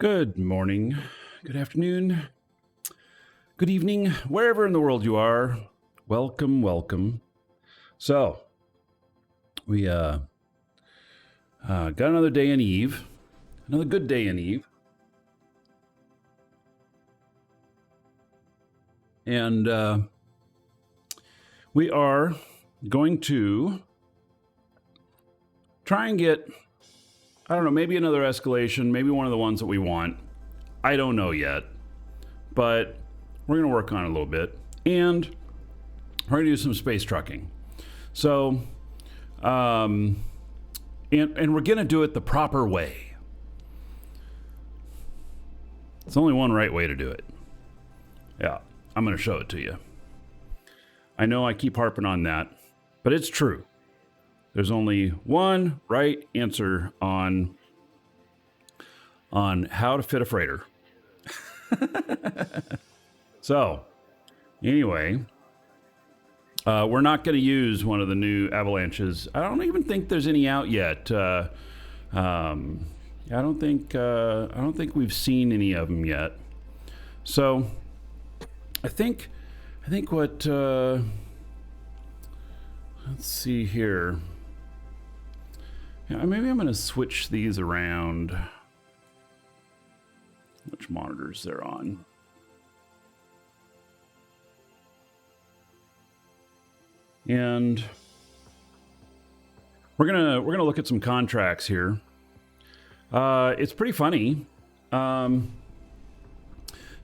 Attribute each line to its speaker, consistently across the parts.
Speaker 1: Good morning, good afternoon, good evening, wherever in the world you are. Welcome, welcome. So, we got another day in Eve, another good day in Eve. And we are going to try and get, I don't know, maybe another escalation, maybe one of the ones that we want. I don't know yet, but we're going to work on it a little bit. And we're going to do some space trucking. So, and we're going to do it the proper way. There's only one right way to do it. Yeah, I'm going to show it to you. I know I keep harping on that, but it's true. There's only one right answer on how to fit a freighter. So, anyway, we're not going to use one of the new avalanches. I don't even think there's any out yet. I don't think we've seen any of them yet. So, I think what. Let's see here. Yeah, maybe I'm going to switch these around. Which monitors they're on. And we're gonna look at some contracts here. It's pretty funny.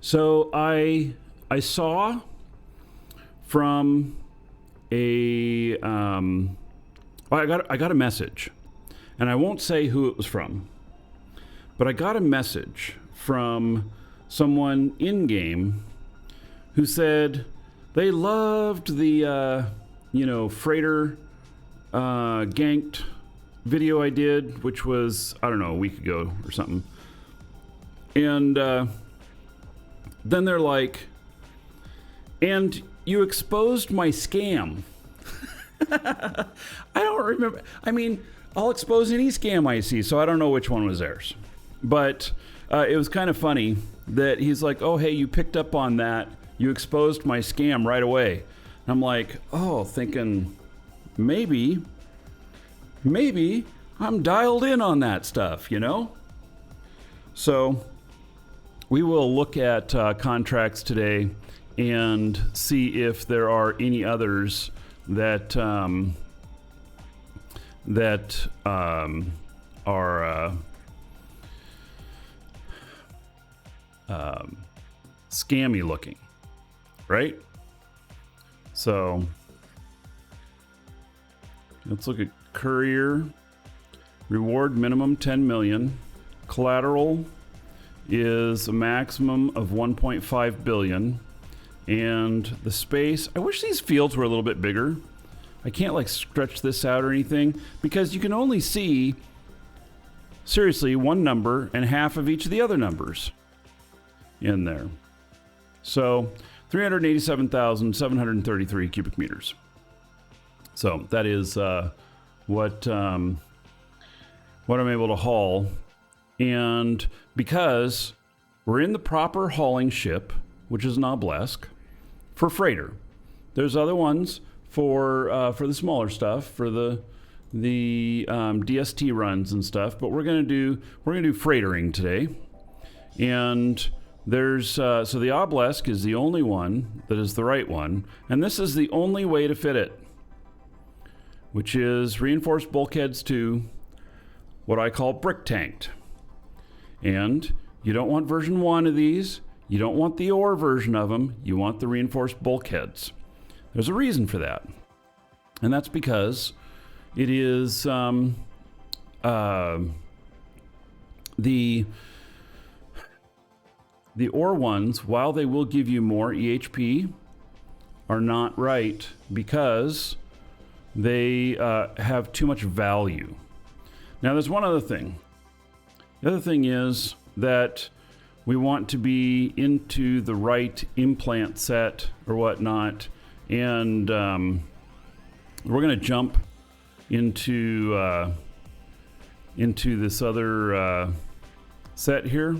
Speaker 1: So I saw from a I got a message, and I won't say who it was from, but I got a message from someone in game who said they loved the freighter ganked video I did, which was, I don't know, a week ago or something. And then they're like, and you exposed my scam. I don't remember. I mean, I'll expose any scam I see, so I don't know which one was theirs. But it was kind of funny that he's like, oh, hey, you picked up on that. You exposed my scam right away. And I'm like, oh, thinking maybe I'm dialed in on that stuff, you know? So we will look at contracts today and see if there are any others that are scammy looking, right? So let's look at courier. Reward minimum 10 million. Collateral is a maximum of 1.5 billion. And the space, I wish these fields were a little bit bigger. I can't like stretch this out or anything because you can only see, seriously, one number and half of each of the other numbers in there. So 387,733 cubic meters. So that is what I'm able to haul. And because we're in the proper hauling ship, which is an obelisk, for freighter. There's other ones for the smaller stuff, for the DST runs and stuff. But we're gonna do freightering today, and there's so the obelisk is the only one that is the right one, and this is the only way to fit it, which is reinforced bulkheads to what I call brick tanked. And you don't want version 1 of these. You don't want the ore version of them. You want the reinforced bulkheads. There's a reason for that. And that's because it is the ore ones, while they will give you more EHP, are not right because they have too much value. Now, there's one other thing. The other thing is that we want to be into the right implant set or whatnot. And we're going to jump into this other set here.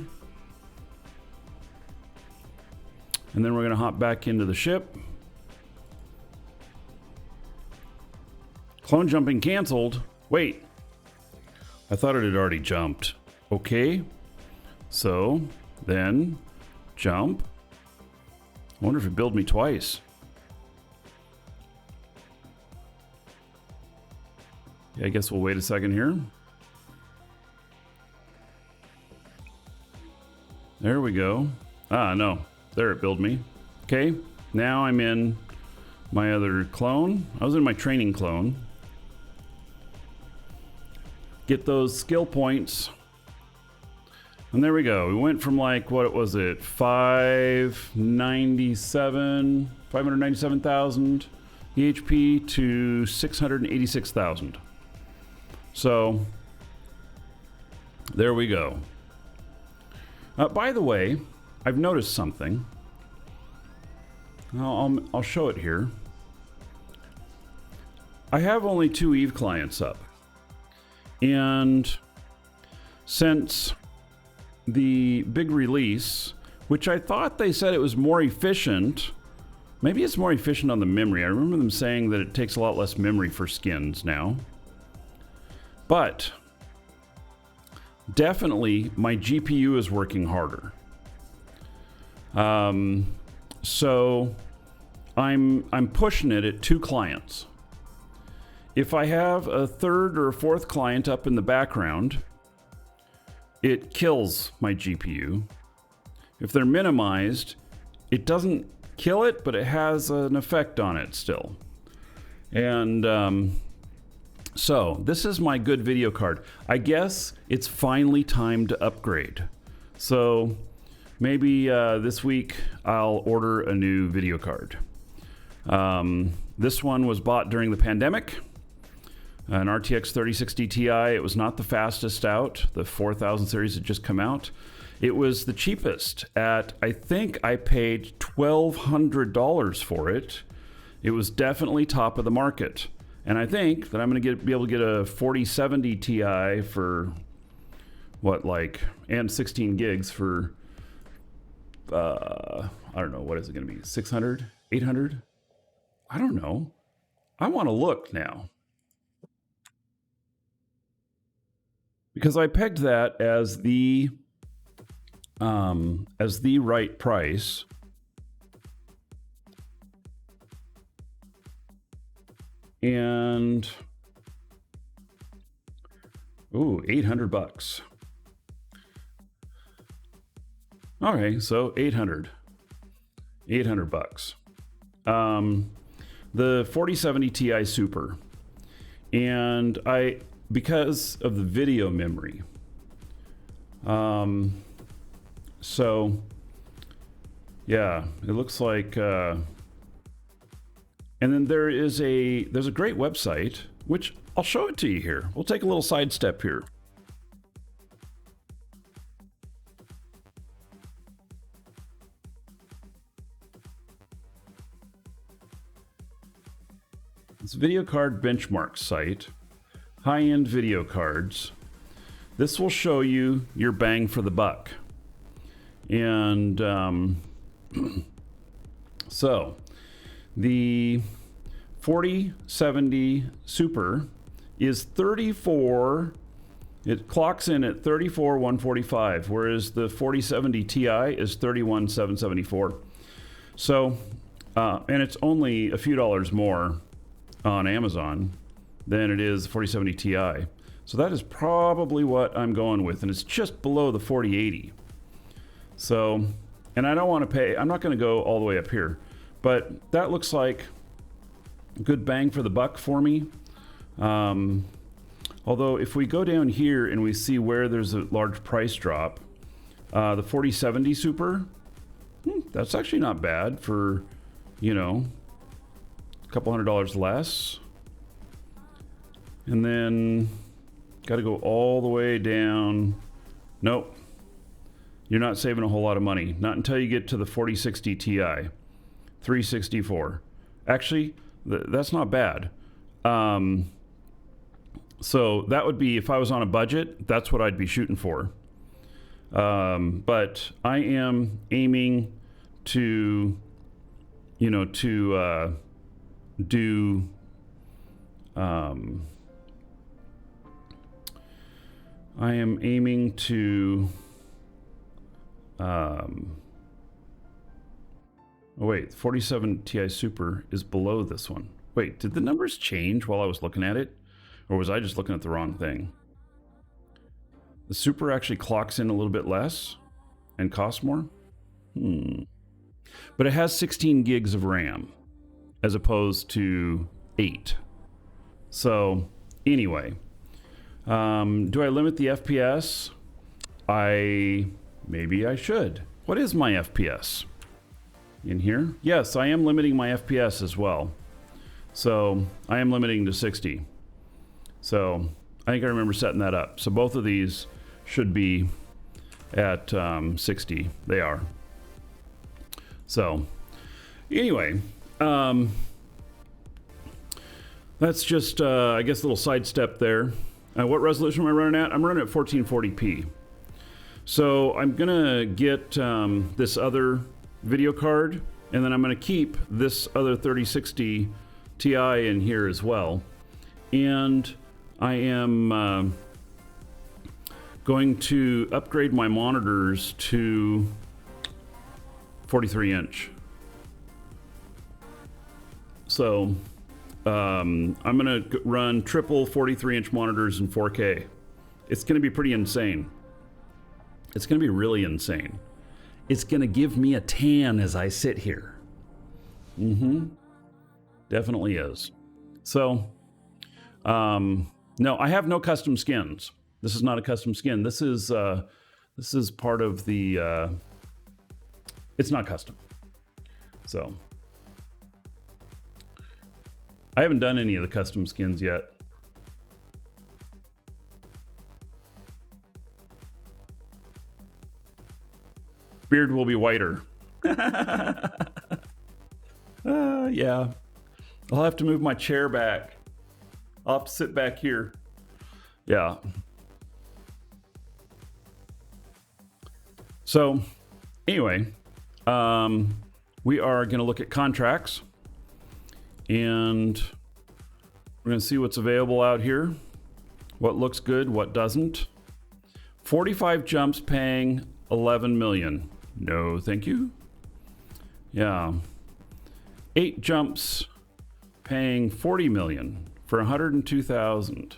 Speaker 1: And then we're going to hop back into the ship. Clone jumping canceled. Wait. I thought it had already jumped. Okay. So, then, jump. I wonder if it billed me twice. Yeah, I guess we'll wait a second here. There we go. Ah, no. There it billed me. Okay, now I'm in my other clone. I was in my training clone. Get those skill points. And there we go. We went from like, what was it? 597,000 EHP to 686,000. So, there we go. By the way, I've noticed something. I'll show it here. I have only 2 Eve clients up. And since the big release, which I thought they said it was more efficient, maybe it's more efficient on the memory. I remember them saying that it takes a lot less memory for skins now. But definitely my GPU is working harder. So I'm pushing it at 2 clients. If I have a 3rd or a 4th client up in the background, it kills my GPU. If they're minimized, it doesn't kill it, but it has an effect on it still. And so this is my good video card. I guess it's finally time to upgrade. So maybe this week I'll order a new video card. This one was bought during the pandemic. An RTX 3060 Ti. It was not the fastest out. The 4000 series had just come out. It was the cheapest at, I think I paid $1,200 for it. It was definitely top of the market. And I think that I'm going to be able to get a 4070 Ti for what, like, and 16 gigs for, I don't know, what is it going to be? 600? 800? I don't know. I want to look now. Because I pegged that as the right price. And ooh, $800. Okay, so 800 bucks. The 4070 Ti Super. And because of the video memory. So yeah, it looks like and then there's a great website, which I'll show it to you here. We'll take a little sidestep here. It's a video card benchmark site. High-end video cards. This will show you your bang for the buck. And so the 4070 Super is 34. It clocks in at 34,145, whereas the 4070 Ti is 31,774. So, and it's only a few dollars more on Amazon than it is 4070 Ti. So that is probably what I'm going with, and it's just below the 4080. So, and I don't want to pay, I'm not going to go all the way up here, but that looks like a good bang for the buck for me. Although if we go down here and we see where there's a large price drop, the 4070 Super, that's actually not bad for, you know, a couple $100 less. And then got to go all the way down. Nope. You're not saving a whole lot of money. Not until you get to the 4060 Ti. 364. Actually, that's not bad. So that would be, if I was on a budget, that's what I'd be shooting for. But I am aiming to, you know, to do I am aiming to oh wait, 47 Ti Super is below this one. Wait, did the numbers change while I was looking at it? Or was I just looking at the wrong thing? The Super actually clocks in a little bit less and costs more? But it has 16 gigs of RAM as opposed to 8. So anyway, do I limit the FPS? Maybe I should. What is my FPS? In here? Yes, I am limiting my FPS as well. So I am limiting to 60. So I think I remember setting that up. So both of these should be at 60. They are. So anyway, that's just, I guess, a little sidestep there. What resolution am I running at? I'm running at 1440p. So I'm going to get this other video card, and then I'm going to keep this other 3060 Ti in here as well. And I am going to upgrade my monitors to 43 inch. So I'm going to run triple 43 inch monitors in 4K. It's going to be pretty insane. It's going to be really insane. It's going to give me a tan as I sit here. Definitely is. So, no, I have no custom skins. This is not a custom skin. This is part of the, it's not custom. So, I haven't done any of the custom skins yet. Beard will be whiter. Yeah. I'll have to move my chair back. I'll have to sit back here. Yeah. So, anyway, we are going to look at contracts. And we're going to see what's available out here. What looks good, what doesn't. 45 jumps paying 11 million. No, thank you. Yeah. 8 jumps paying 40 million for 102,000.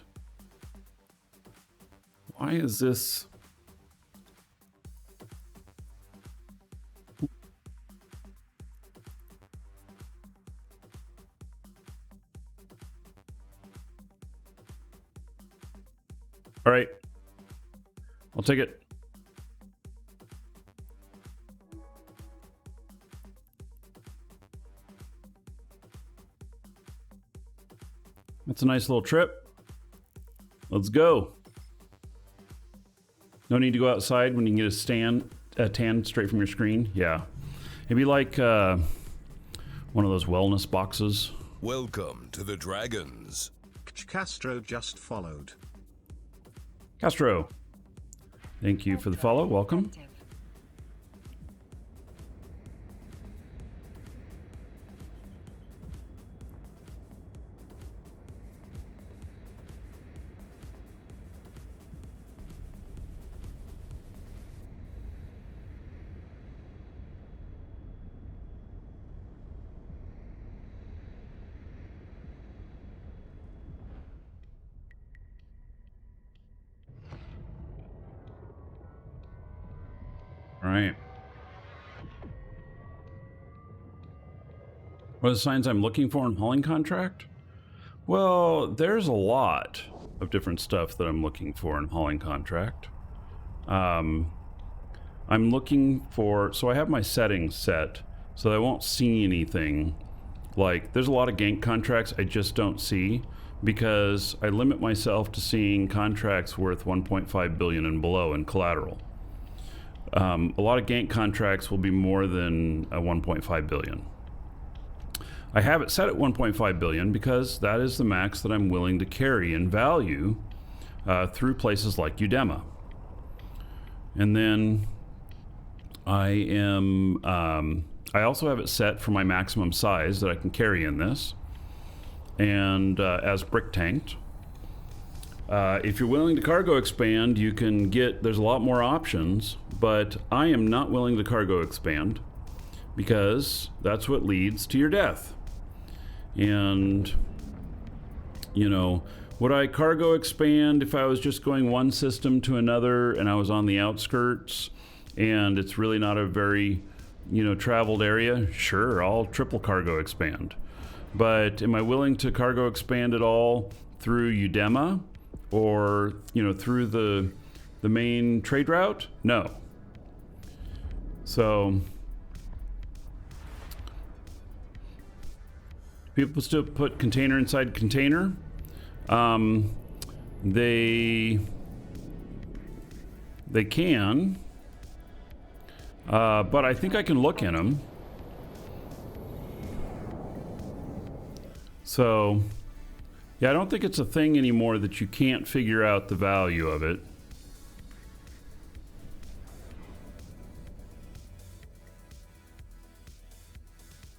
Speaker 1: Why is this? All right. I'll take it. That's a nice little trip. Let's go. No need to go outside when you can get a tan straight from your screen. Yeah. It'd be like one of those wellness boxes.
Speaker 2: Welcome to the Dragons.
Speaker 3: Castro just followed.
Speaker 1: Castro, thank you for the follow. Welcome. All right. What are the signs I'm looking for in hauling contract? Well, there's a lot of different stuff that I'm looking for in hauling contract. I'm looking for, so I have my settings set so that I won't see anything. Like, there's a lot of gank contracts I just don't see because I limit myself to seeing contracts worth 1.5 billion and below in collateral. A lot of gank contracts will be more than 1.5 billion. I have it set at 1.5 billion because that is the max that I'm willing to carry in value through places like Udema. And then I am I also have it set for my maximum size that I can carry in this, and as brick tanked. If you're willing to cargo expand, you can get, there's a lot more options, but I am not willing to cargo expand because that's what leads to your death. And, you know, would I cargo expand if I was just going one system to another and I was on the outskirts and it's really not a very, you know, traveled area? Sure, I'll triple cargo expand. But am I willing to cargo expand at all through Udema or, you know, through the main trade route? No. So people still put container inside container. They can, but I think I can look in them. So, yeah, I don't think it's a thing anymore that you can't figure out the value of it.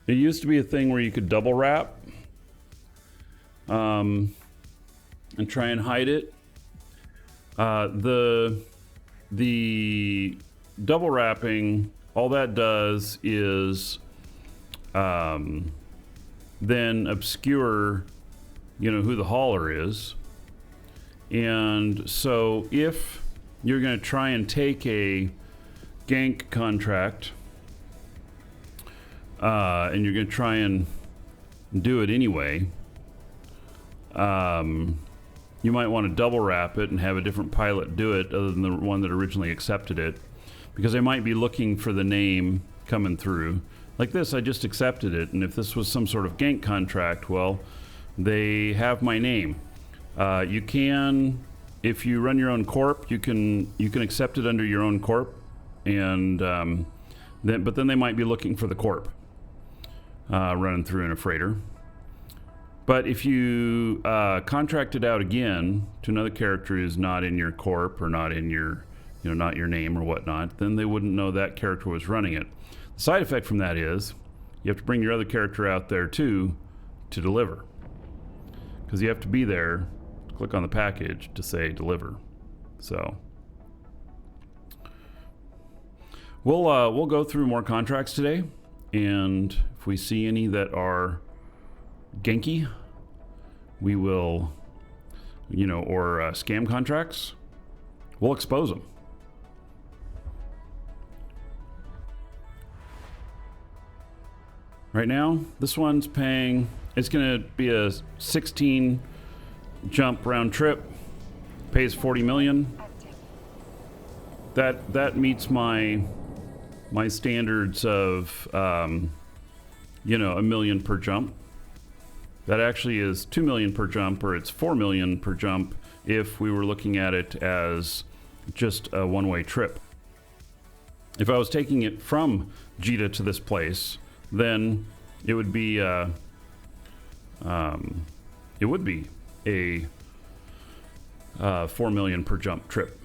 Speaker 1: It used to be a thing where you could double wrap and try and hide it. The double wrapping, all that does is then obscure, you know, who the hauler is. And so if you're going to try and take a gank contract and you're going to try and do it anyway, you might want to double wrap it and have a different pilot do it other than the one that originally accepted it, because they might be looking for the name coming through. Like this, I just accepted it, and if this was some sort of gank contract, well, they have my name. You can, if you run your own corp, you can accept it under your own corp, and but then they might be looking for the corp running through in a freighter. But if you contract it out again to another character who's not in your corp or not in your, you know, not your name or whatnot, then they wouldn't know that character was running it. The side effect from that is you have to bring your other character out there too to deliver, because you have to be there, click on the package to say deliver. So we'll go through more contracts today, and if we see any that are ganky, we will, you know, or scam contracts, we'll expose them. Right now, this one's paying, it's going to be a 16 jump round trip, pays 40 million. That meets my standards of, you know, $1 million per jump. That actually is 2 million per jump, or it's 4 million per jump if we were looking at it as just a one-way trip. If I was taking it from Jita to this place, then it would be a 4 million per jump trip.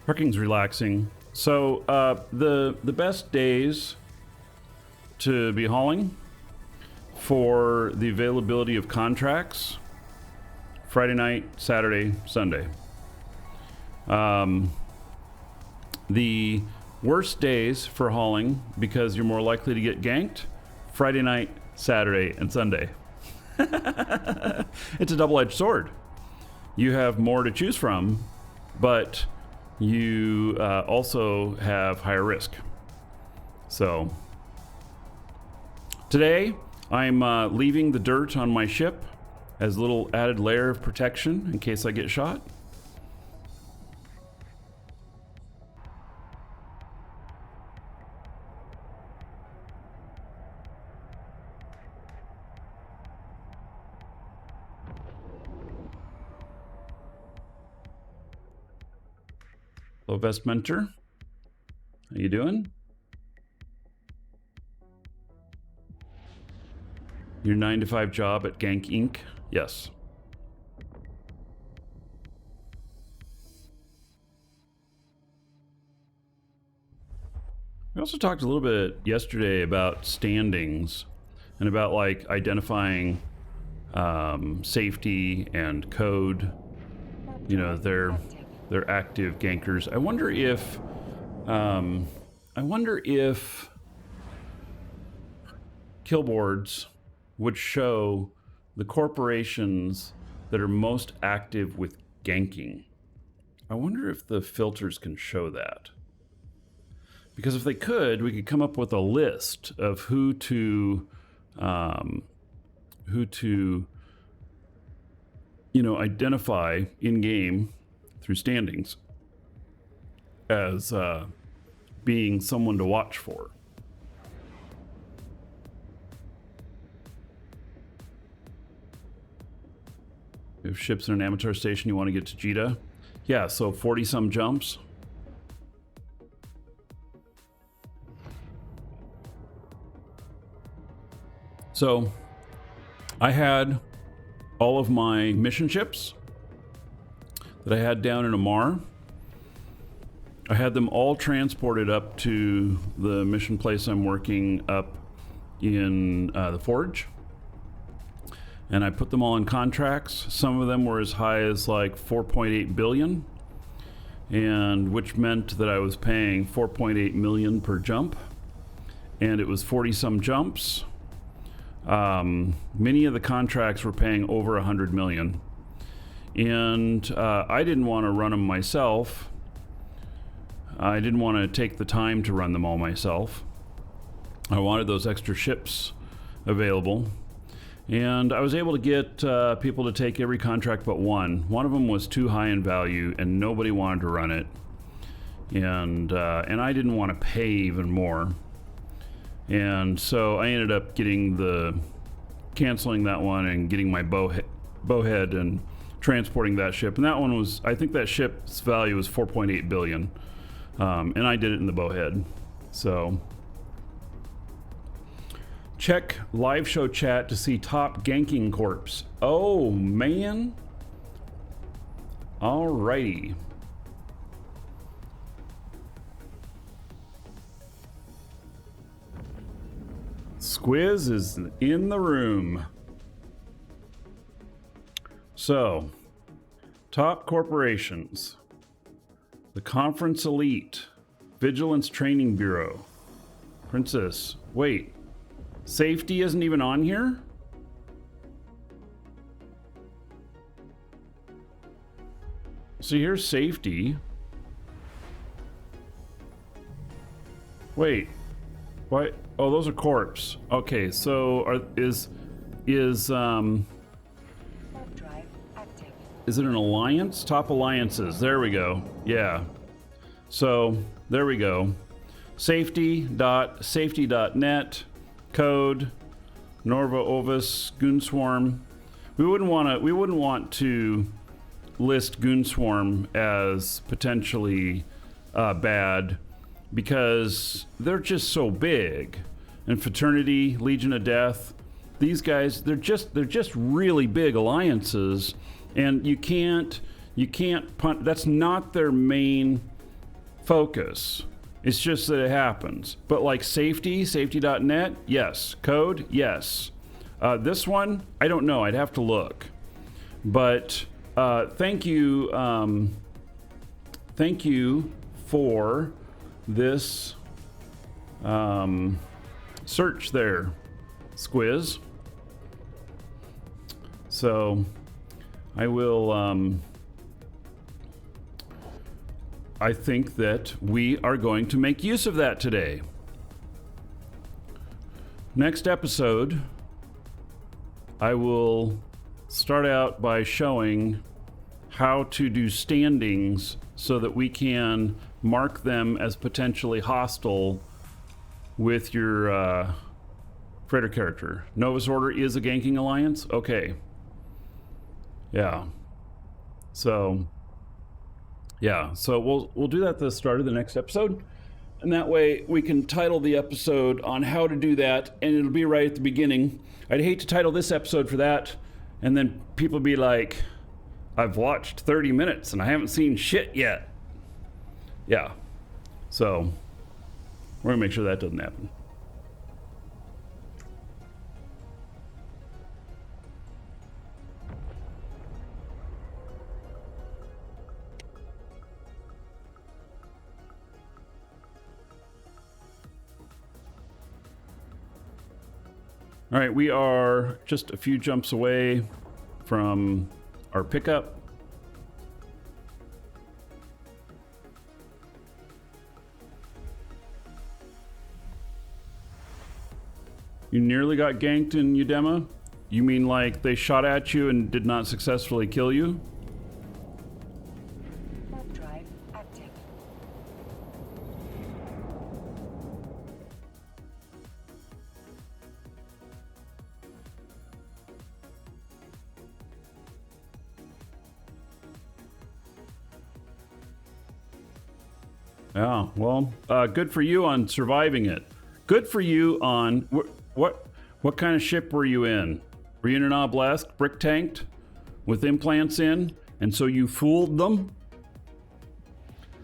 Speaker 1: Parking's relaxing. So the best days to be hauling for the availability of contracts: Friday night, Saturday, Sunday. The worst days for hauling, because you're more likely to get ganked: Friday night, Saturday, and Sunday. It's a double-edged sword. You have more to choose from, but you also have higher risk. So today I'm leaving the dirt on my ship as a little added layer of protection in case I get shot. Hello, Vestmentor. How you doing? Your 9-to-5 job at Gank Inc.? Yes. We also talked a little bit yesterday about standings and about like identifying safety and code. You know, they're active gankers. I wonder if killboards would show the corporations that are most active with ganking. I wonder if the filters can show that. Because if they could, we could come up with a list of who to identify in game through standings as being someone to watch for. If ships in an amateur station, you want to get to Jita. Yeah, so 40 some jumps. So I had all of my mission ships that I had down in Amar. I had them all transported up to the mission place I'm working up in the Forge. And I put them all in contracts. Some of them were as high as like 4.8 billion, and which meant that I was paying 4.8 million per jump. And it was 40 some jumps. Many of the contracts were paying over 100 million. And I didn't want to run them myself. I didn't want to take the time to run them all myself. I wanted those extra ships available. And I was able to get people to take every contract but one. One of them was too high in value and nobody wanted to run it. And I didn't want to pay even more. And so I ended up canceling that one and getting my bowhead and transporting that ship. And that one was, I think that ship's value was 4.8 billion. And I did it in the bowhead. So check live show chat to see top ganking corpse. Oh man. Alrighty. Squiz is in the room. So, top corporations. The Conference Elite, Vigilance Training Bureau, Princess. Wait, safety isn't even on here? So here's safety. Wait, what? Oh, those are corps. Okay, so is it an alliance? Top alliances. There we go. Yeah. So there we go. Safety.net code Norva Ovis Goonswarm. We wouldn't want to list Goonswarm as potentially bad because they're just so big. And Fraternity, Legion of Death, these guys, they're just really big alliances, and you can't punt. That's not their main focus. It's just that it happens. But like safety.net, yes. Code, yes. This one, I don't know. I'd have to look. But thank you for this search there, Squiz. So I will I think that we are going to make use of that today. Next episode, I will start out by showing how to do standings so that we can mark them as potentially hostile with your freighter character. Novus Order is a ganking alliance? Okay. Yeah. So, Yeah, so we'll do that at the start of the next episode, and that way we can title the episode on how to do that, and it'll be right at the beginning. I'd hate to title this episode for that, and then people be like, I've watched 30 minutes and I haven't seen shit yet. Yeah, so we're gonna make sure that doesn't happen. All right, we are just a few jumps away from our pickup. You nearly got ganked in Udema? You mean like they shot at you and did not successfully kill you?
Speaker 4: Drive active.
Speaker 1: Yeah, well, good for you on surviving it. Good for you on what kind of ship were you in? Were you in an obelisk, brick tanked, with implants in, and so you fooled them?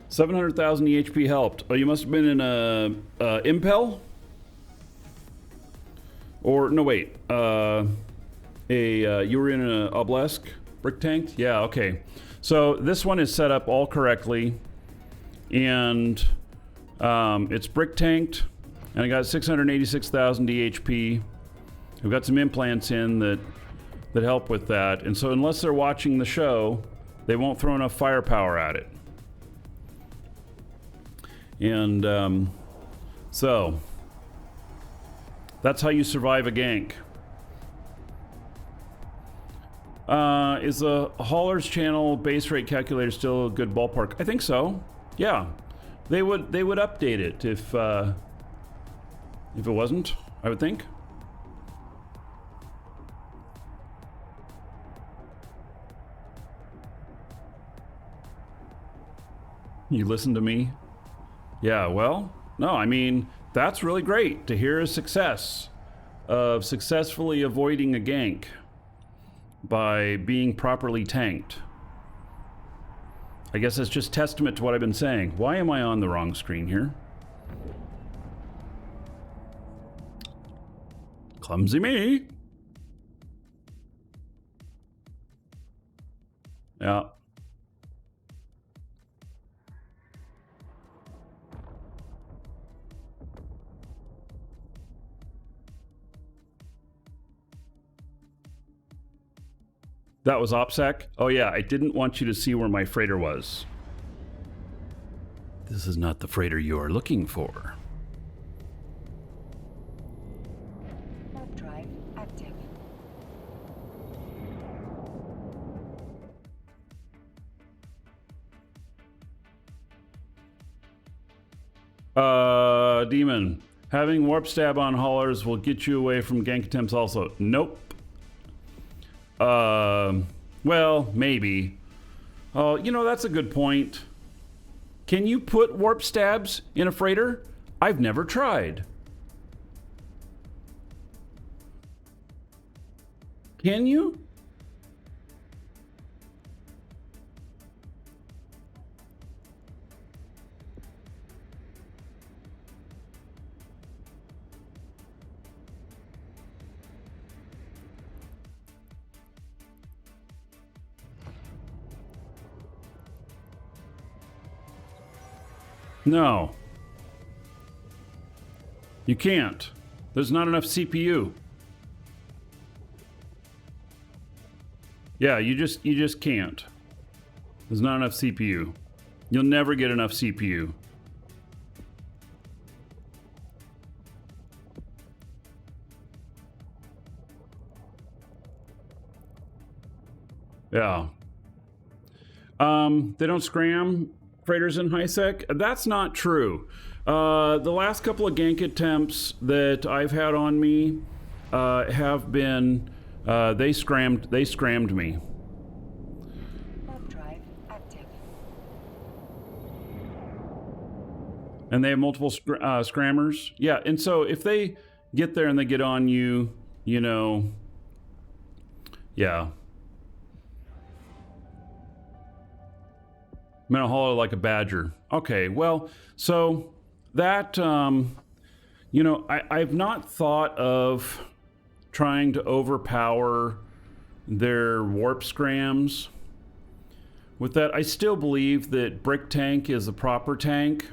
Speaker 1: 700,000 EHP helped. Oh, you must have been in a impel, or no, wait, you were in an obelisk, brick tanked. Yeah, okay. So this one is set up all correctly. And it's brick tanked, and I got 686,000 DHP. We've got some implants in that help with that, and so unless they're watching the show, they won't throw enough firepower at it. And so that's how you survive a gank. Is the hauler's channel base rate calculator still a good ballpark? I think so. Yeah, they would update it if it wasn't, I would think. You listen to me? Yeah, well, no, I mean, that's really great to hear a success of successfully avoiding a gank by being properly tanked. I guess that's just testament to what I've been saying. Why am I on the wrong screen here? Clumsy me. Yeah. That was OPSEC? Oh yeah, I didn't want you to see where my freighter was. This is not the freighter you are looking for.
Speaker 4: Drive active.
Speaker 1: Demon. Having warp stab on haulers will get you away from gank attempts also. Nope. Well, maybe. Oh, you know, that's a good point. Can you put warp stabs in a freighter? I've never tried. Can you? No. You can't. There's not enough CPU. Yeah, you just can't. There's not enough CPU. You'll never get enough CPU. Yeah. They don't scram freighters in high sec. That's not true. The last couple of gank attempts that I've had on me have been they scrammed me.
Speaker 4: Drive active.
Speaker 1: And they have multiple scrammers. Yeah, and so if they get there and they get on you, you know, yeah. I'm gonna holler like a badger. Okay, well, so that, you know, I've not thought of trying to overpower their warp scrams. With that, I still believe that Brick Tank is the proper tank,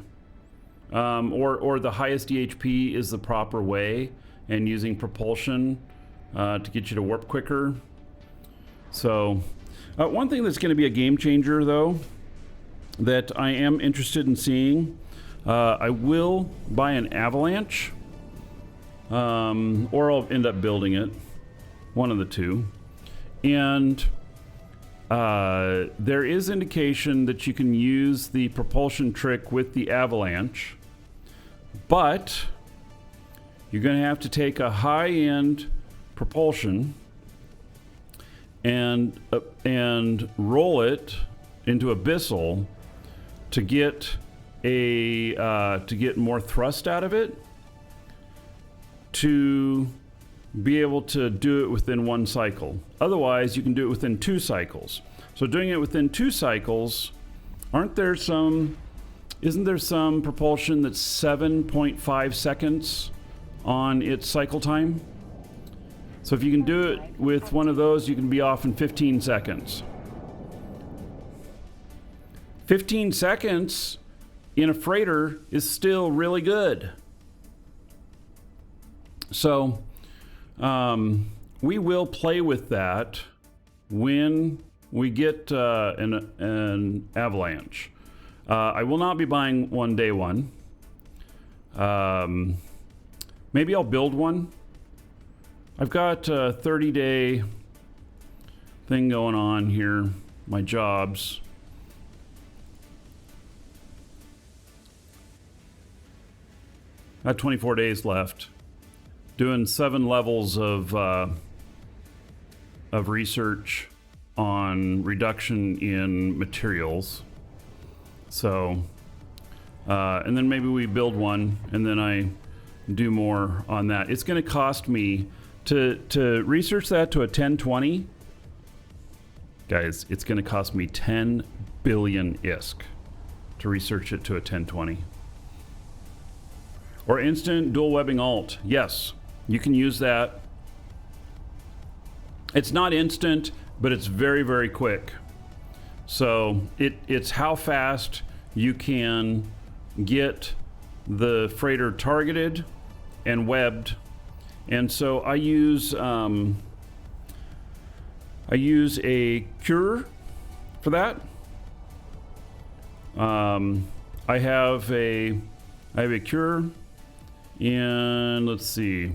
Speaker 1: or the highest DHP is the proper way, and using propulsion to get you to warp quicker. So, one thing that's going to be a game changer, though, that I am interested in seeing, I will buy an Avalanche, or I'll end up building it, one of the two, and there is indication that you can use the propulsion trick with the Avalanche, but you're going to have to take a high-end propulsion and roll it into Abyssal to get more thrust out of it, to be able to do it within one cycle. Otherwise, you can do it within 2 cycles. So doing it within 2 cycles, isn't there some propulsion that's 7.5 seconds on its cycle time? So if you can do it with one of those, you can be off in 15 seconds. 15 seconds in a freighter is still really good. So we will play with that when we get an Avalanche. I will not be buying one day one. Maybe I'll build one. I've got a 30-day thing going on here, my jobs. I have 24 days left. Doing 7 levels of research on reduction in materials. So, and then maybe we build one, and then I do more on that. It's going to cost me to research that to a 1020. Guys, it's going to cost me 10 billion ISK to research it to a 1020. Or instant dual webbing alt. Yes, you can use that. It's not instant, but it's very, very quick. So it's how fast you can get the freighter targeted and webbed. And so I use a cure for that. I have a cure, and let's see,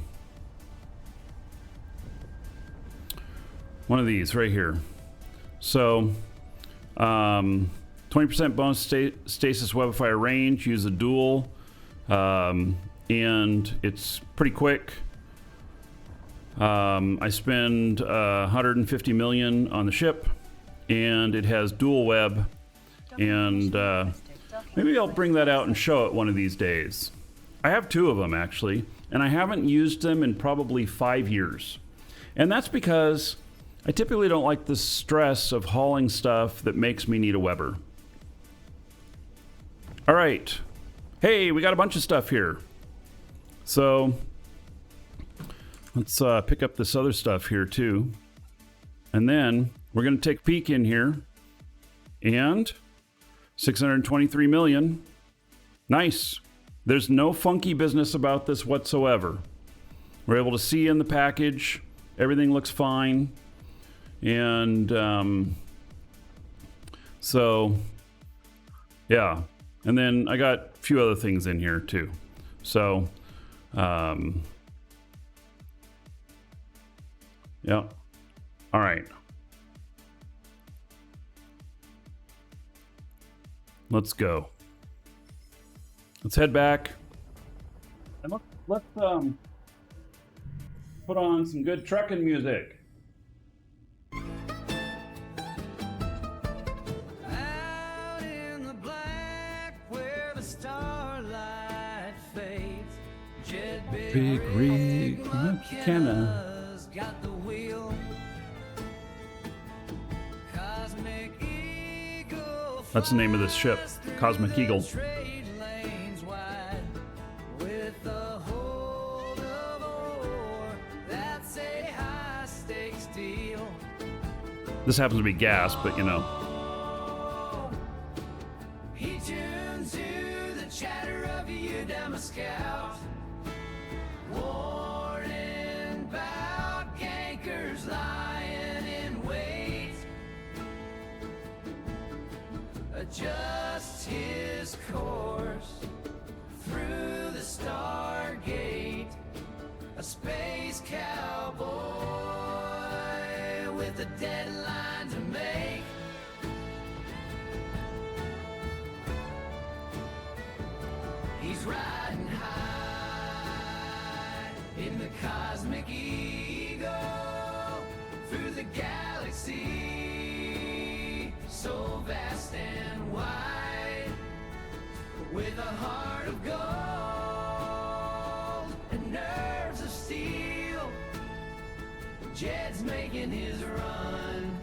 Speaker 1: one of these right here. So 20% bonus stasis webifier range. Use a dual, and it's pretty quick. I spend 150 million on the ship, and it has dual web, and maybe I'll bring that out and show it one of these days. I have 2 of them actually, and I haven't used them in probably 5 years, and that's because I typically don't like the stress of hauling stuff that makes me need a Weber. All right, hey, we got a bunch of stuff here, so let's pick up this other stuff here too. And then we're going to take a peek in here. And 623 million. Nice. There's no funky business about this whatsoever. We're able to see in the package. Everything looks fine. And so, yeah. And then I got a few other things in here too. So, yeah. All right. Let's go. Let's head back. And let's put on some good trucking music.
Speaker 5: Out in the black where the starlight
Speaker 1: Big rig McKenna.
Speaker 5: Got the wheel. Cosmic Eagle.
Speaker 1: That's the name of this ship, Cosmic Eagle.
Speaker 5: Trade lanes wide with the hold of ore. That's a high stakes deal.
Speaker 1: This happens to be gas, but you know.
Speaker 5: He tunes to the chatter of you, damn a scout. Warning about gankers lying in wait. Adjust his course through the Stargate. A space cowboy with a deadline to make. He's riding high in the Cosmic Eagle through the galaxy, so vast and wide, with a heart of gold and nerves of steel. Jed's making his run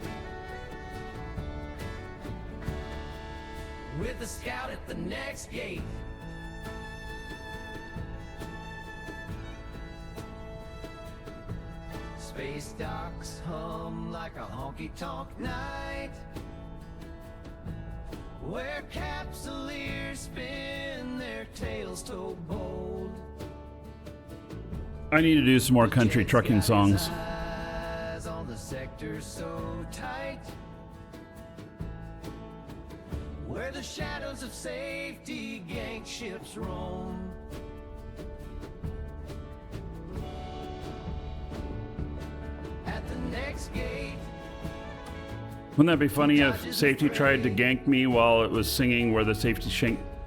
Speaker 5: with the scout at the next gate. Space docks hum like a honky-tonk night, where capsuleers spin their tails so bold.
Speaker 1: I need to do some more country trucking songs.
Speaker 5: Eyes on the sector so tight, where the shadows of safety gank ships roam. At the next gate,
Speaker 1: Wouldn't that be funny if safety tried to gank me while it was singing where the safety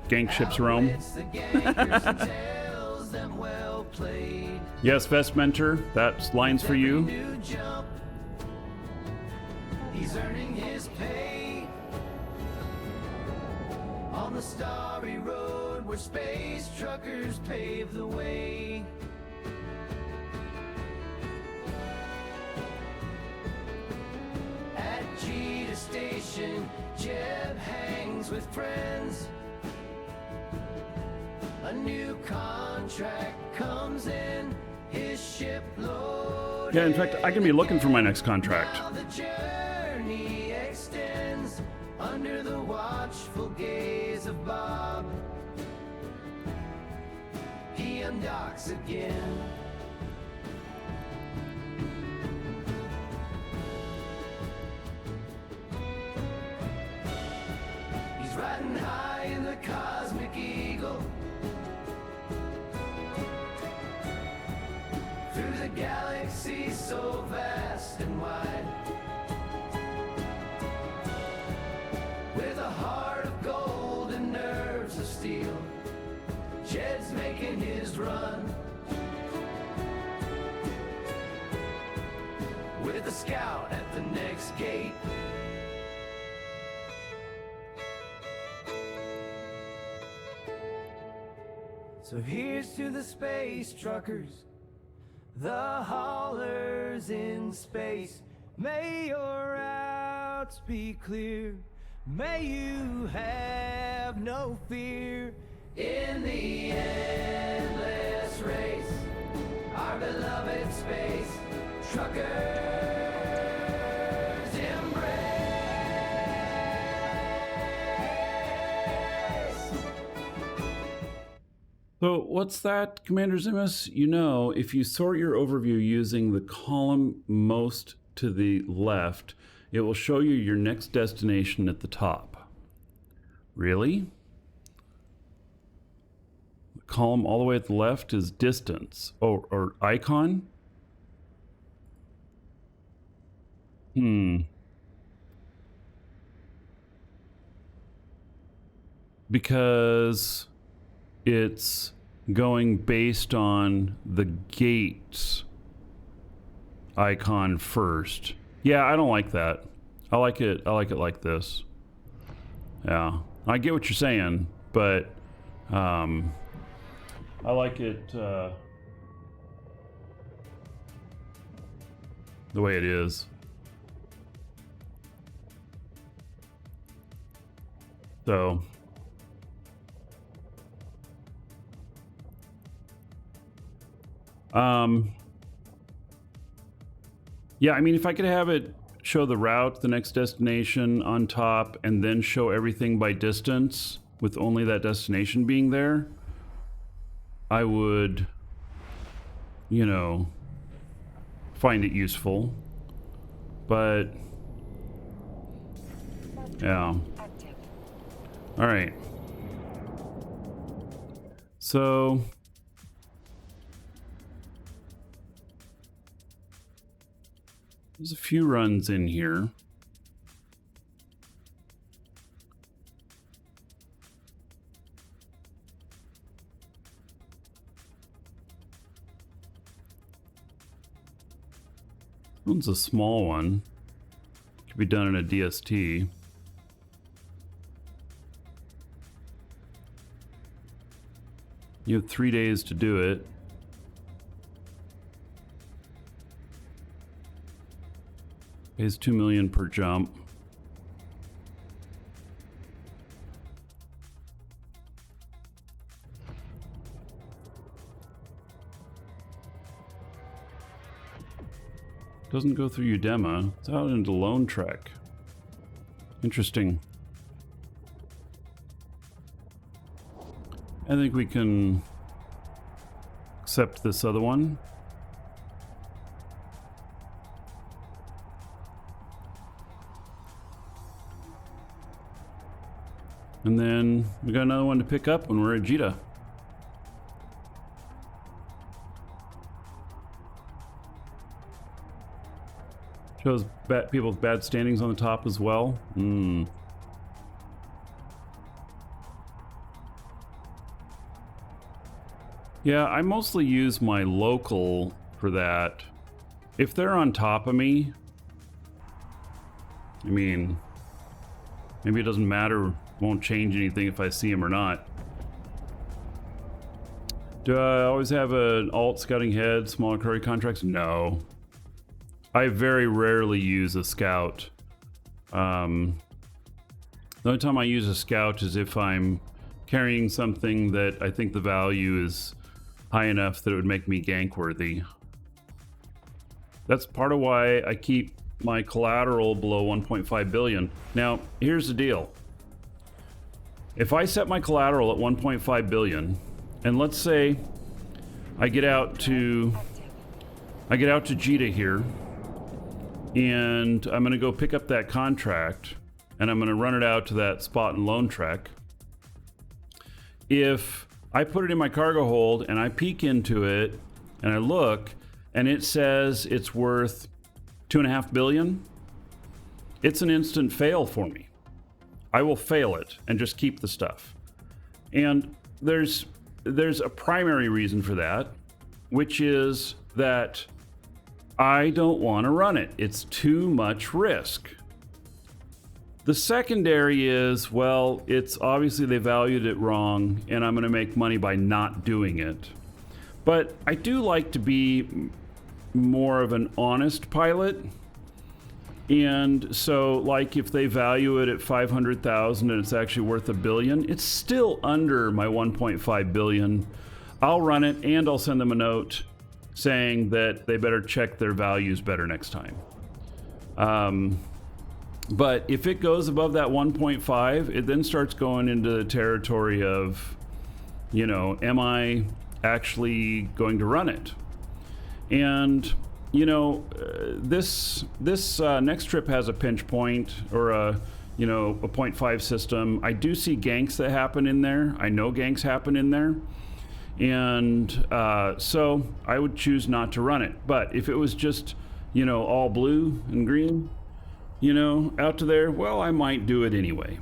Speaker 1: gank ships roam?
Speaker 5: it's the gankers and tells them well played.
Speaker 1: Yes, Vest Mentor, that line's for you.
Speaker 5: New jump, he's earning his pay on the starry road where space truckers pave the way. At Cheetah Station, Jeb hangs with friends. A new contract comes in, his ship loaded.
Speaker 1: Yeah, in fact, I can be looking for my next contract.
Speaker 5: Now the journey extends under the watchful gaze of Bob. He undocks again. He's riding high in the Cosmic Eagle through the galaxy so vast and wide, with a heart of gold and nerves of steel. Jed's making his run with a scout at the next gate. So here's to the space truckers, the haulers in space. May your routes be clear, may you have no fear. In the endless race, our beloved space truckers embrace.
Speaker 1: So what's that, Commander Zimus? You know, if you sort your overview using the column most to the left, it will show you your next destination at the top. Really? The column all the way at the left is distance. Oh, or icon? Because it's going based on the gate icon first. Yeah, I don't like that. I like it like this. Yeah, I get what you're saying, but I like it the way it is. So yeah, I mean, if I could have it show the route, the next destination on top, and then show everything by distance with only that destination being there, I would, you know, find it useful. But yeah.
Speaker 4: Active.
Speaker 1: All right. So there's a few runs in here. One's a small one. Could be done in a DST. You have 3 days to do it. Pays $2 million per jump. Doesn't go through Udema. It's out into Lone Trek. Interesting. I think we can accept this other one. And then we got another one to pick up when we're at Jita. Shows people's bad standings on the top as well. Yeah, I mostly use my local for that. If they're on top of me, I mean, maybe it doesn't matter, won't change anything if I see them or not. Do I always have an alt scouting head, smaller curry contracts? No. I very rarely use a scout. The only time I use a scout is if I'm carrying something that I think the value is high enough that it would make me gank worthy. That's part of why I keep my collateral below 1.5 billion. Now, here's the deal. If I set my collateral at 1.5 billion, and let's say I get out to Jita here, and I'm gonna go pick up that contract, and I'm gonna run it out to that spot in Lone Trek. If I put it in my cargo hold and I peek into it and I look and it says it's worth 2.5 billion, it's an instant fail for me. I will fail it and just keep the stuff. And there's a primary reason for that, which is that I don't want to run it. It's too much risk. The secondary is, well, it's obviously they valued it wrong and I'm going to make money by not doing it. But I do like to be more of an honest pilot. And so, like, if they value it at 500,000 and it's actually worth $1 billion, it's still under my 1.5 billion. I'll run it and I'll send them a note saying that they better check their values better next time. But if it goes above that 1.5, it then starts going into the territory of, you know, am I actually going to run it? And, you know, this next trip has a pinch point or a 0.5 system. I do see ganks that happen in there. I know ganks happen in there. And so I would choose not to run it. But if it was just, you know, all blue and green, you know, out to there, well, I might do it anyway.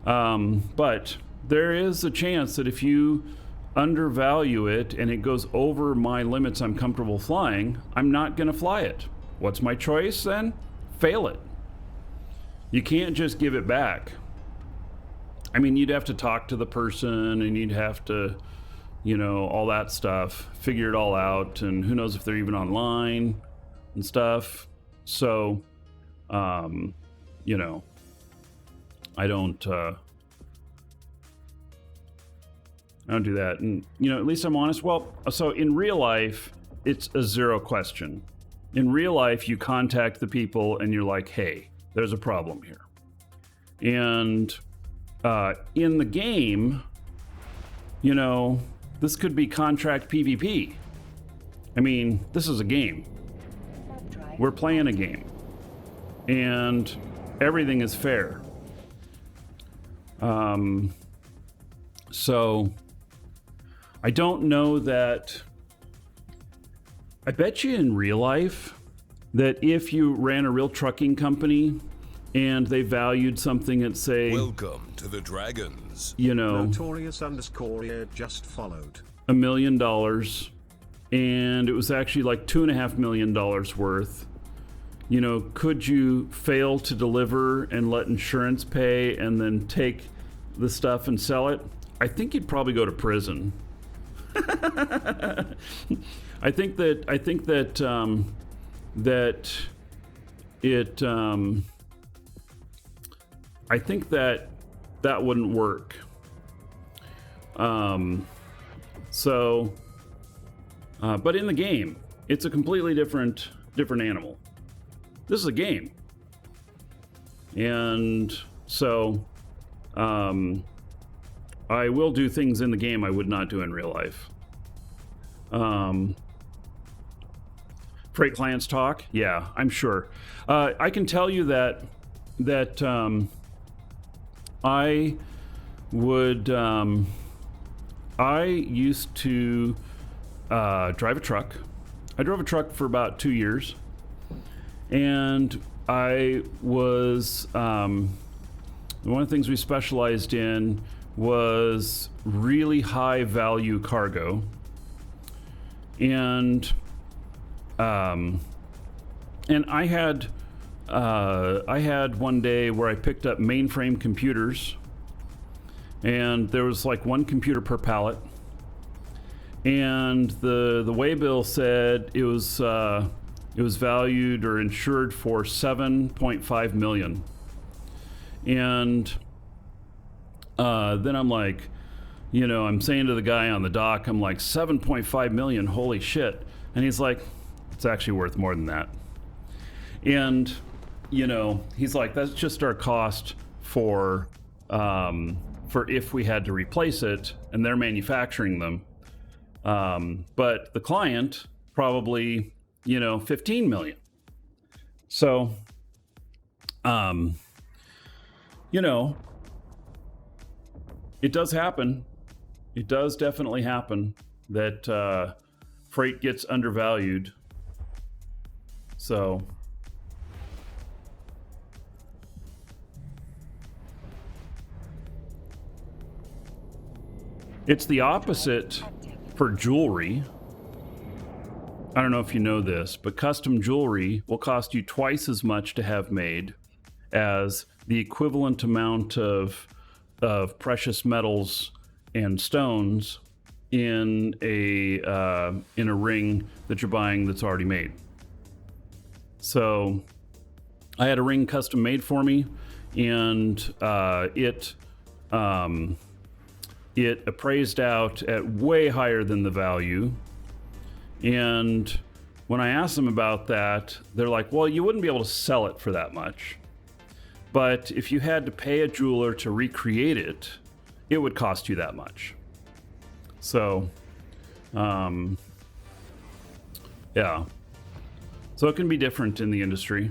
Speaker 1: But there is a chance that if you undervalue it and it goes over my limits I'm comfortable flying, I'm not going to fly it. What's my choice then? Fail it. You can't just give it back. I mean, you'd have to talk to the person and you'd have to, you know, all that stuff, figure it all out, and who knows if they're even online. and stuff. So, you know, I don't do that. And, you know, at least I'm honest. Well, so in real life, it's a zero question. In real life, you contact the people and you're like, hey, there's a problem here. And in the game, you know, this could be contract PvP. I mean, this is a game. We're playing a game. And everything is fair. So I don't know that. I bet you in real life that if you ran a real trucking company and they valued something at, say,
Speaker 2: Welcome to the Dragons.
Speaker 1: you know,
Speaker 3: Notorious_ear just followed.
Speaker 1: $1 million, and it was actually like $2.5 million worth. You know, could you fail to deliver and let insurance pay and then take the stuff and sell it? I think you'd probably go to prison. I think that that wouldn't work. But in the game, it's a completely different animal. This is a game. And so I will do things in the game I would not do in real life. Freight clients talk? Yeah, I'm sure. I can tell you that I would I used to drive a truck. I drove a truck for about 2 years, and I was one of the things we specialized in was really high value cargo, and I had one day where I picked up mainframe computers, and there was like one computer per pallet, and the waybill said it was valued or insured for $7.5 million, and then I'm like, you know, I'm saying to the guy on the dock, I'm like, 7.5 million, holy shit. And he's like, it's actually worth more than that. And, you know, he's like, that's just our cost for if we had to replace it, and they're manufacturing them. But the client probably, you know, 15 million. So, you know, it does happen. It does definitely happen that freight gets undervalued. So it's the opposite for jewelry. I don't know if you know this, but custom jewelry will cost you twice as much to have made as the equivalent amount of precious metals and stones in a ring that you're buying that's already made. So I had a ring custom made for me, and it appraised out at way higher than the value. And when I asked them about that, they're like, well, you wouldn't be able to sell it for that much. But if you had to pay a jeweler to recreate it, it would cost you that much. So, yeah. So it can be different in the industry.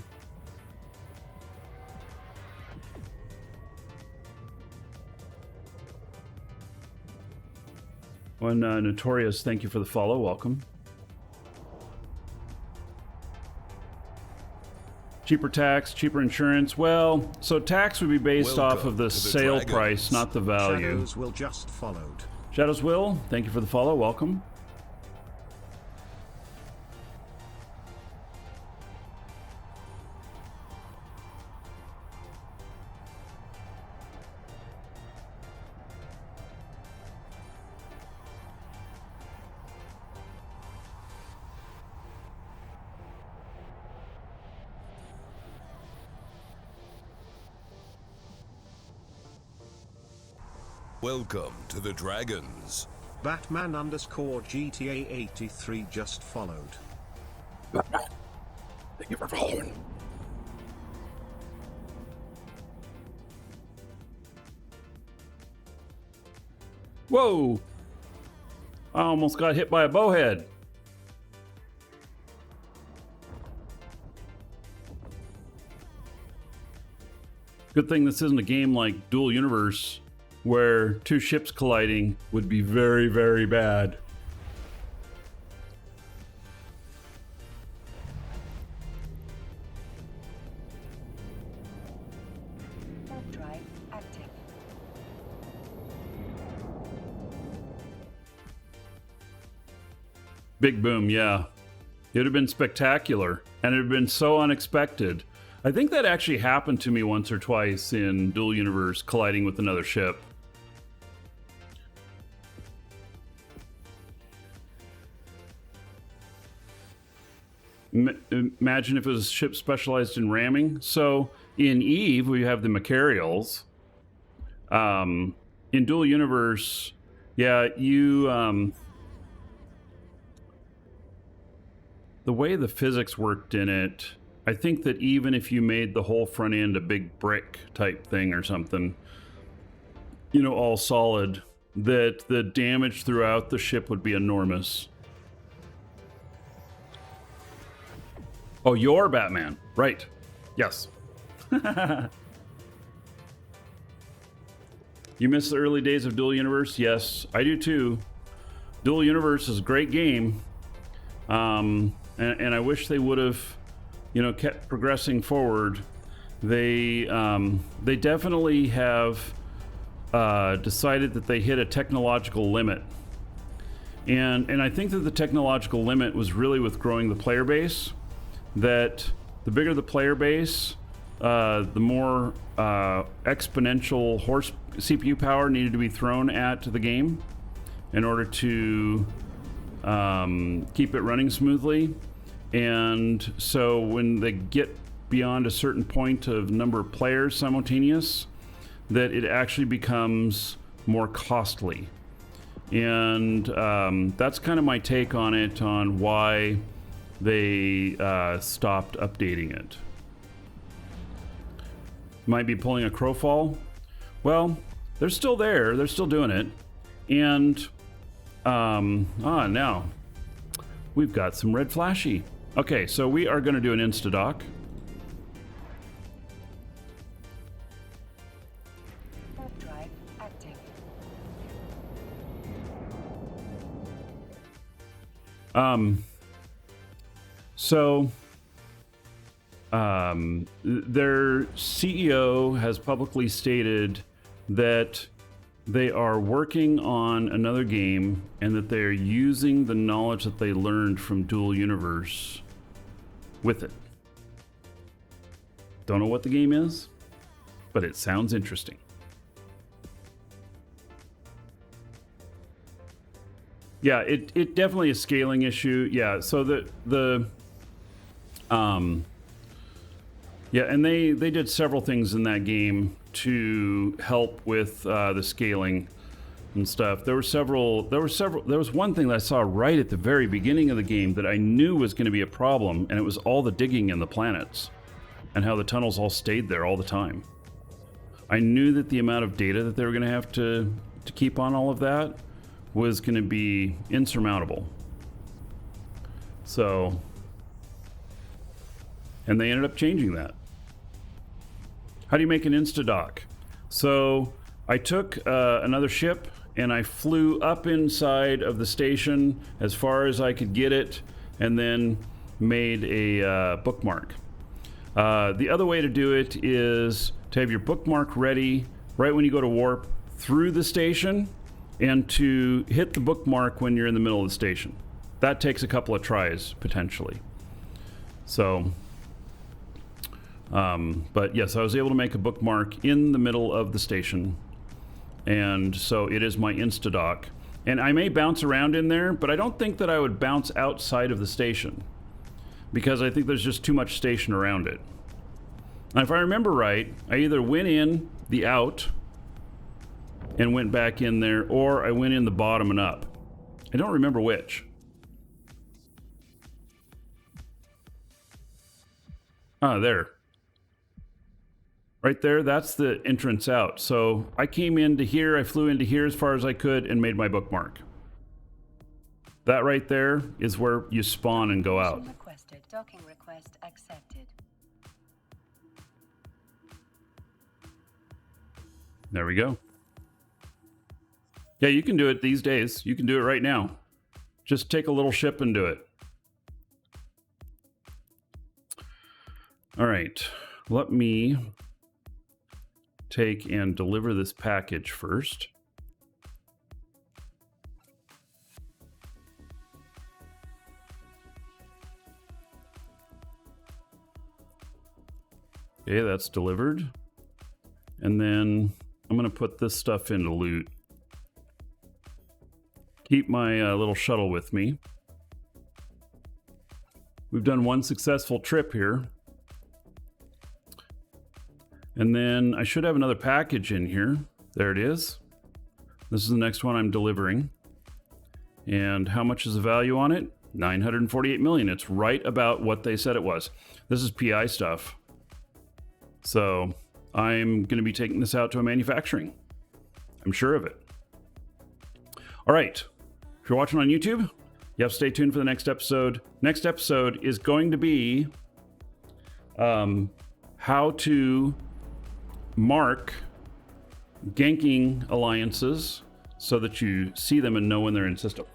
Speaker 1: When Notorious, thank you for the follow. Welcome. Cheaper tax, cheaper insurance. Well, so tax would be based off of the sale price, not the value.
Speaker 3: Shadows will just followed.
Speaker 1: Shadows will, thank you for the follow. Welcome.
Speaker 2: Welcome to the Dragons.
Speaker 3: Batman underscore GTA 83 just followed.
Speaker 1: Batman, thank you for following. Whoa! I almost got hit by a bowhead. Good thing this isn't a game like Dual Universe, where two ships colliding would be very, very bad.
Speaker 4: Warp drive active.
Speaker 1: Big boom, yeah. It would have been spectacular, and it would have been so unexpected. I think that actually happened to me once or twice in Dual Universe, colliding with another ship. Imagine if it was a ship specialized in ramming. So in Eve, we have the Macarials. In Dual Universe, yeah, you... the way the physics worked in it, I think that even if you made the whole front end a big brick type thing or something, you know, all solid, that the damage throughout the ship would be enormous. Oh, you're Batman. Right. Yes. You miss the early days of Dual Universe? Yes, I do too. Dual Universe is a great game. And I wish they would have, you know, kept progressing forward. They definitely have decided that they hit a technological limit. And I think that the technological limit was really with growing the player base. That the bigger the player base, the more exponential CPU power needed to be thrown at the game in order to keep it running smoothly. And so when they get beyond a certain point of number of players simultaneous, that it actually becomes more costly. And that's kind of my take on it, on why they stopped updating it. Might be pulling a Crowfall. Well, they're still there. They're still doing it. And now we've got some red flashy. Okay, so we are going to do an Insta-dock.
Speaker 4: Warp drive active.
Speaker 1: Their CEO has publicly stated that they are working on another game and that they're using the knowledge that they learned from Dual Universe with it. Don't know what the game is, but it sounds interesting. Yeah, it definitely a scaling issue. Yeah, so yeah, and they did several things in that game to help with the scaling and stuff. There was one thing that I saw right at the very beginning of the game that I knew was going to be a problem, and it was all the digging in the planets and how the tunnels all stayed there all the time. I knew that the amount of data that they were going to have to keep on all of that was going to be insurmountable. So, and they ended up changing that. How do you make an Insta-dock? So I took another ship and I flew up inside of the station as far as I could get it, and then made a bookmark. The other way to do it is to have your bookmark ready right when you go to warp through the station, and to hit the bookmark when you're in the middle of the station. That takes a couple of tries, potentially. So, but yes, I was able to make a bookmark in the middle of the station. And so it is my Insta-dock. And I may bounce around in there, but I don't think that I would bounce outside of the station, because I think there's just too much station around it. And if I remember right, I either went in the out, and went back in there, or I went in the bottom and up. I don't remember which. Ah, there. Right there, that's the entrance out. So I came into here, I flew into here as far as I could and made my bookmark. That right there is where you spawn and go out.
Speaker 4: Requested. Docking request accepted.
Speaker 1: There we go. Yeah, you can do it these days. You can do it right now. Just take a little ship and do it. All right, let me take and deliver this package first. Okay, that's delivered. And then I'm going to put this stuff into loot. Keep my little shuttle with me. We've done one successful trip here. And then I should have another package in here. There it is. This is the next one I'm delivering. And how much is the value on it? 948 million. It's right about what they said it was. This is PI stuff. So I'm going to be taking this out to a manufacturing. I'm sure of it. All right. If you're watching on YouTube, you have to stay tuned for the next episode. Next episode is going to be how to mark ganking alliances so that you see them and know when they're in system.